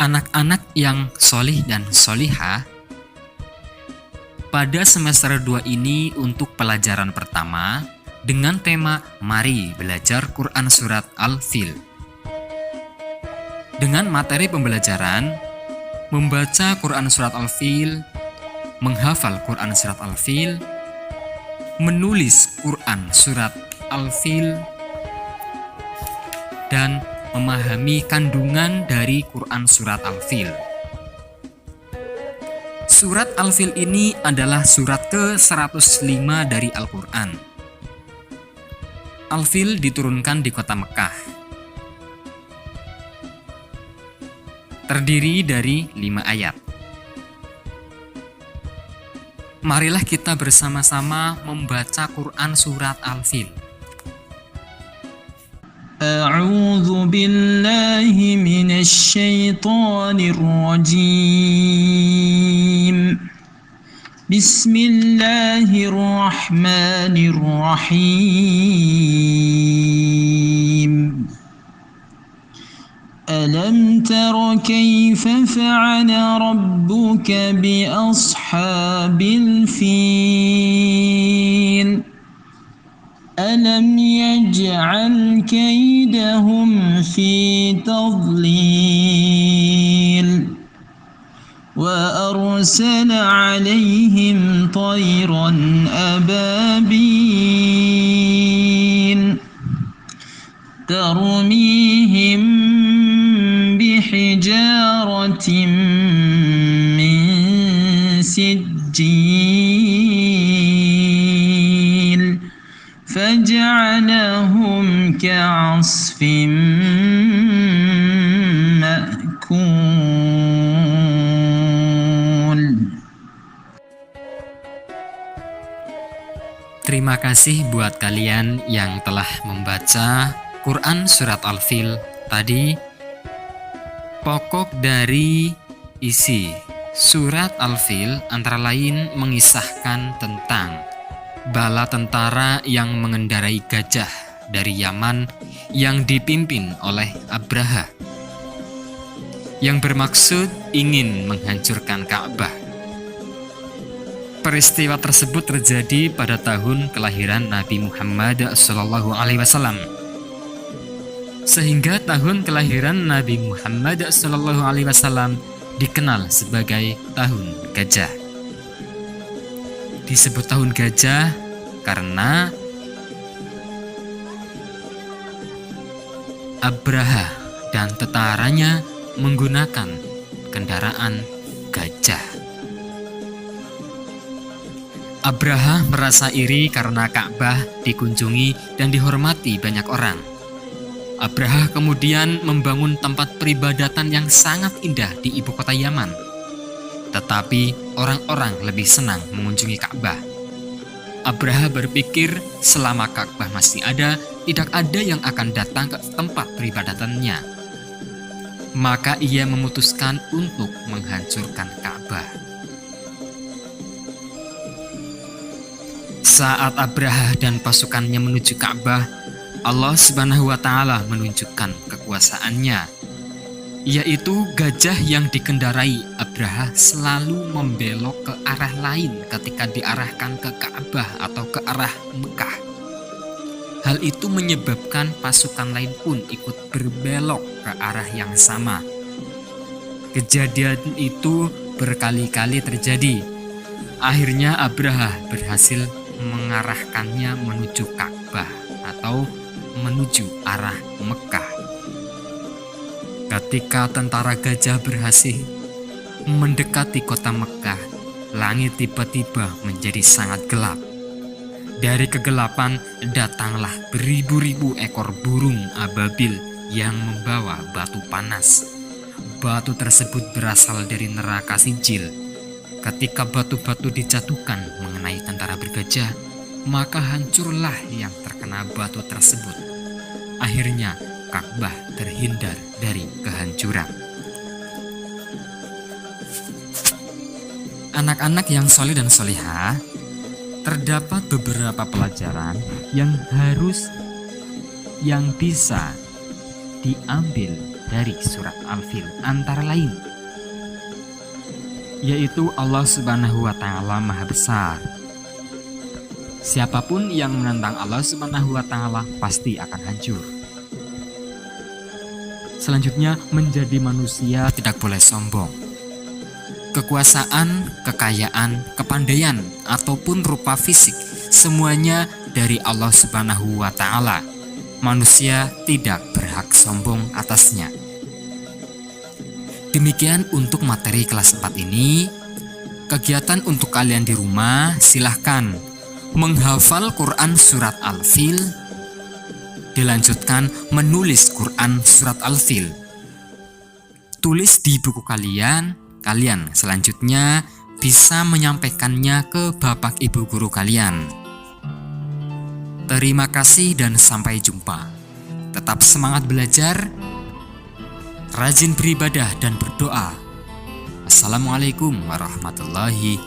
Anak-anak yang solih dan solihah, pada semester 2 ini untuk pelajaran pertama dengan tema Mari Belajar Quran Surat Al-Fil. Dengan materi pembelajaran membaca Quran Surat Al-Fil, menghafal Quran Surat Al-Fil, menulis Quran Surat Al-Fil, dan memahami kandungan dari Quran Surat Al-Fil. Surat Al-Fil ini adalah surat ke-105 dari Al-Quran. Al-Fil diturunkan di kota Mekah. Terdiri dari 5 ayat. Marilah kita bersama-sama membaca Quran Surat Al-Fil. أعوذ بالله من الشيطان الرجيم بسم الله الرحمن الرحيم ألم تر كيف فعل ربك بأصحاب الفيل ألم يجعل كيدهم في تضليل وأرسل عليهم طيرا أبابيل ترميهم بحجارة من سجيل فجعلهم كعصف مأكول. Terima kasih buat kalian yang telah membaca Quran Surat Al-Fil tadi. Pokok dari isi Surat Al-Fil antara lain mengisahkan tentang bala tentara yang mengendarai gajah dari Yaman yang dipimpin oleh Abraha, yang bermaksud ingin menghancurkan Ka'bah. Peristiwa tersebut terjadi pada tahun kelahiran Nabi Muhammad SAW, sehingga tahun kelahiran Nabi Muhammad SAW dikenal sebagai tahun gajah. Disebut tahun gajah karena Abraha dan tentaranya menggunakan kendaraan gajah. Abraha merasa iri karena Ka'bah dikunjungi dan dihormati banyak orang. Abraha kemudian membangun tempat peribadatan yang sangat indah di ibu kota Yaman. Tetapi orang-orang lebih senang mengunjungi Ka'bah. Abraha berpikir selama Ka'bah masih ada, tidak ada yang akan datang ke tempat peribadatannya. Maka ia memutuskan untuk menghancurkan Ka'bah. Saat Abraha dan pasukannya menuju Ka'bah, Allah Subhanahu wa Ta'ala menunjukkan kekuasaannya, yaitu gajah yang dikendarai Abraha selalu membelok ke arah lain ketika diarahkan ke Ka'bah atau ke arah Mekah. Hal itu menyebabkan pasukan lain pun ikut berbelok ke arah yang sama. Kejadian itu berkali-kali terjadi. Akhirnya Abraha berhasil mengarahkannya menuju Ka'bah atau menuju arah Mekah. Ketika tentara gajah berhasil mendekati kota Mekah, langit tiba-tiba menjadi sangat gelap. Dari kegelapan datanglah beribu-ribu ekor burung ababil yang membawa batu panas. Batu tersebut berasal dari neraka Sijil. Ketika batu-batu dijatuhkan mengenai tentara bergajah, maka hancurlah yang terkena batu tersebut. Akhirnya Ka'bah terhindar dari kehancuran. Anak-anak yang soleh dan solihah, terdapat beberapa pelajaran yang bisa diambil dari surat Al-Fil antara lain, yaitu Allah Subhanahu wa Ta'ala Maha Besar. Siapapun yang menentang Allah Subhanahu wa Ta'ala pasti akan hancur. Selanjutnya, menjadi manusia tidak boleh sombong. Kekuasaan, kekayaan, kepandaian, ataupun rupa fisik, semuanya dari Allah Subhanahu wa Ta'ala. Manusia tidak berhak sombong atasnya. Demikian untuk materi kelas 4 ini. Kegiatan untuk kalian di rumah, silahkan menghafal Quran surat Al-Fil, dilanjutkan menulis Quran surat Al-Fil. Tulis di buku kalian selanjutnya bisa menyampaikannya ke bapak ibu guru kalian. Terima kasih dan sampai jumpa. Tetap semangat belajar, rajin beribadah dan berdoa. Assalamualaikum warahmatullahi